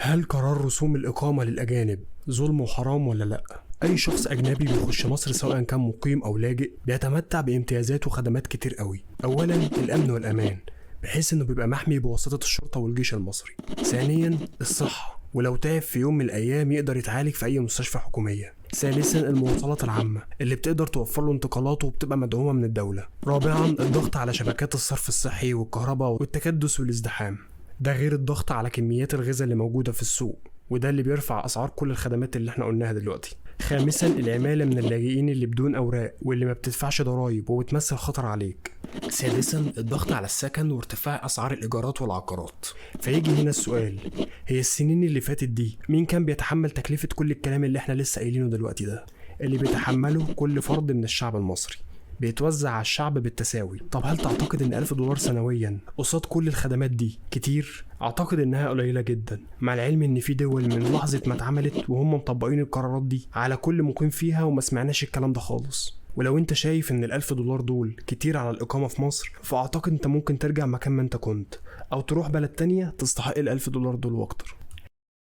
هل قرار رسوم الإقامة للأجانب ظلم وحرام ولا لأ؟ أي شخص أجنبي بيخش مصر سواء كان مقيم أو لاجئ بيتمتع بامتيازات وخدمات كتير قوي. أولا الأمن والأمان، بحيث إنه بيبقى محمي بواسطة الشرطة والجيش المصري. ثانيا الصحة، ولو تعب في يوم من الأيام يقدر يتعالج في أي مستشفى حكومية. ثالثا المواصلات العامة اللي بتقدر توفر له انتقالاته وبتبقى مدعومة من الدولة. رابعا الضغط على شبكات الصرف الصحي والكهرباء والتكدس والازدحام، ده غير الضغط على كميات الغذاء اللي موجودة في السوق، وده اللي بيرفع أسعار كل الخدمات اللي احنا قلناها دلوقتي. خامسا العمالة من اللاجئين اللي بدون أوراق واللي ما بتدفعش ضرايب وبتمثل خطر عليك. سادسا الضغط على السكن وارتفاع أسعار الإيجارات والعقارات. فيجي هنا السؤال، هي السنين اللي فاتت دي مين كان بيتحمل تكلفة كل الكلام اللي احنا لسه قايلينه دلوقتي ده؟ اللي بيتحمله كل فرد من الشعب المصري، بيتوزع على الشعب بالتساوي. طب هل تعتقد ان $1000 سنويا قصاد كل الخدمات دي كتير؟ اعتقد انها قليلة جدا، مع العلم ان في دول من لحظة ما اتعملت وهم مطبقين القرارات دي على كل مقيم فيها وما سمعناش الكلام ده خالص. ولو انت شايف ان $1000 دول كتير على الإقامة في مصر، فاعتقد انت ممكن ترجع مكان ما انت كنت، او تروح بلد تانية تستحق $1000 دول واكتر.